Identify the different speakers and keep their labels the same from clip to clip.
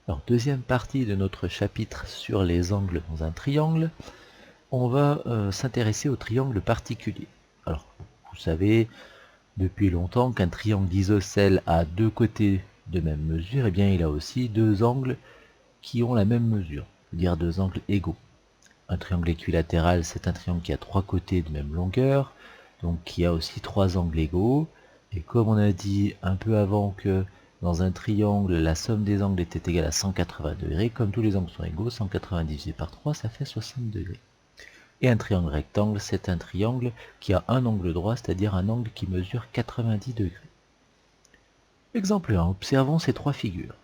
Speaker 1: Alors, deuxième partie de notre chapitre sur les angles dans un triangle, on va s'intéresser au triangle particulier. Alors, vous savez depuis longtemps qu'un triangle isocèle a deux côtés de même mesure, et bien il a aussi deux angles qui ont la même mesure, c'est-à-dire deux angles égaux. Un triangle équilatéral, c'est un triangle qui a trois côtés de même longueur, donc qui a aussi trois angles égaux. Et comme on a dit un peu avant que dans un triangle, la somme des angles était égale à 180 degrés, comme tous les angles sont égaux, 180 divisé par 3, ça fait 60 degrés. Et un triangle rectangle, c'est un triangle qui a un angle droit, c'est-à-dire un angle qui mesure 90 degrés. Exemple 1, observons ces trois figures.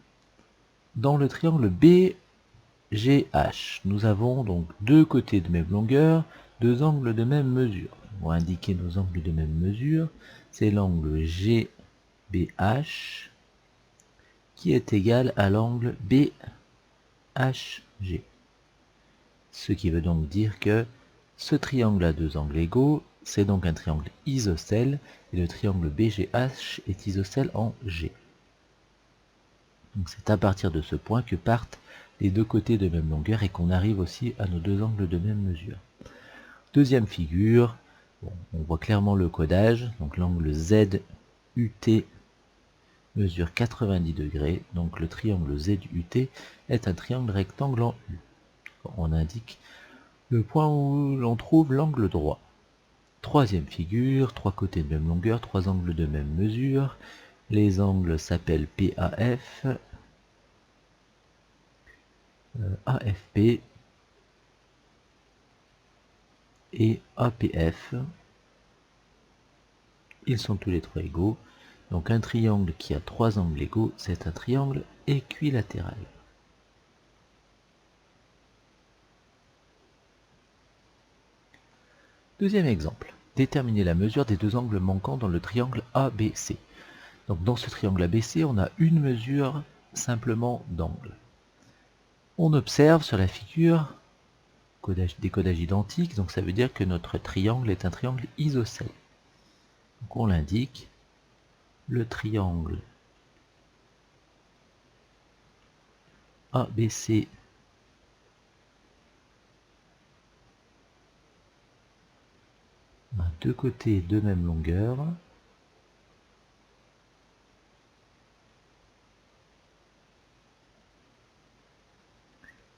Speaker 1: Dans le triangle BGH, nous avons donc deux côtés de même longueur, deux angles de même mesure. On va indiquer nos angles de même mesure. C'est l'angle GBH qui est égal à l'angle BHG. Ce qui veut donc dire que ce triangle a deux angles égaux, c'est donc un triangle isocèle, et le triangle BGH est isocèle en G. Donc c'est à partir de ce point que partent les deux côtés de même longueur et qu'on arrive aussi à nos deux angles de même mesure. Deuxième figure, on voit clairement le codage, donc l'angle ZUT mesure 90 degrés, donc le triangle ZUT est un triangle rectangle en U. On indique le point où l'on trouve l'angle droit. Troisième figure, trois côtés de même longueur, trois angles de même mesure. Les angles s'appellent PAF, AFP et APF. Ils sont tous les trois égaux. Donc un triangle qui a trois angles égaux, c'est un triangle équilatéral. Deuxième exemple. Déterminer la mesure des deux angles manquants dans le triangle ABC. Donc dans ce triangle ABC, on a une mesure simplement d'angle. On observe sur la figure des codages identiques, donc ça veut dire que notre triangle est un triangle isocèle. Donc on l'indique, le triangle ABC a deux côtés de même longueur.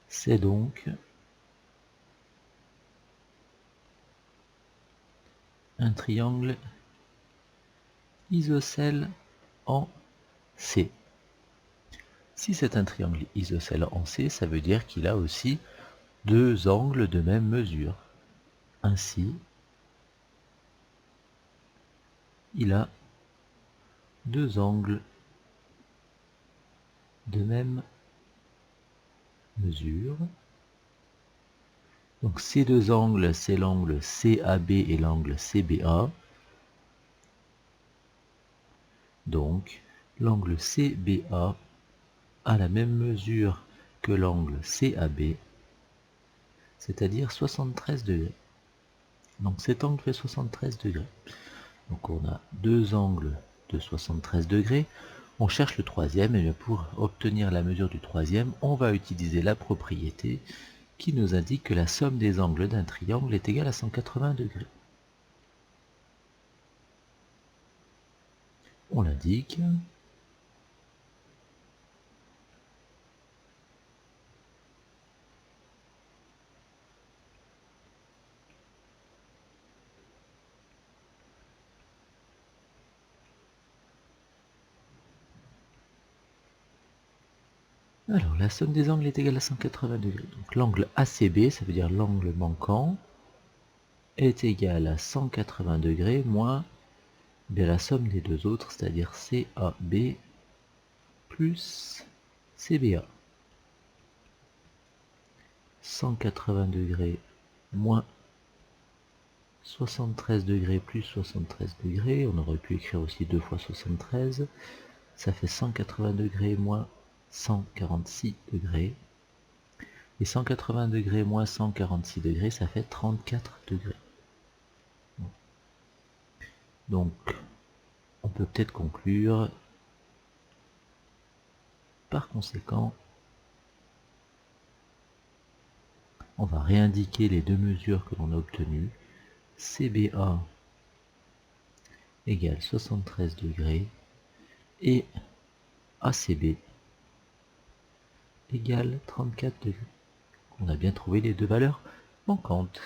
Speaker 1: C'est donc un triangle isocèle en C. Si c'est un triangle isocèle en C, ça veut dire qu'il a aussi deux angles de même mesure. Ainsi, il a deux angles de même mesure. Donc ces deux angles, c'est l'angle CAB et l'angle CBA. Donc l'angle CBA a la même mesure que l'angle CAB, c'est-à-dire 73 degrés. Donc cet angle fait 73 degrés. Donc on a deux angles de 73 degrés. On cherche le troisième, et pour obtenir la mesure du troisième, on va utiliser la propriété qui nous indique que la somme des angles d'un triangle est égale à 180 degrés. On l'indique. Alors, la somme des angles est égale à 180 degrés. Donc l'angle ACB, ça veut dire l'angle manquant, est égal à 180 degrés moins la somme des deux autres, c'est-à-dire CAB plus CBA. 180 degrés moins 73 degrés plus 73 degrés, on aurait pu écrire aussi 2 fois 73, ça fait 180 degrés moins 146 degrés. Et 180 degrés moins 146 degrés, ça fait 34 degrés. Donc, on peut peut-être conclure, par conséquent, On va réindiquer les deux mesures que l'on a obtenues. CBA égale 73 degrés et ACB égale 34 degrés. On a bien trouvé les deux valeurs manquantes.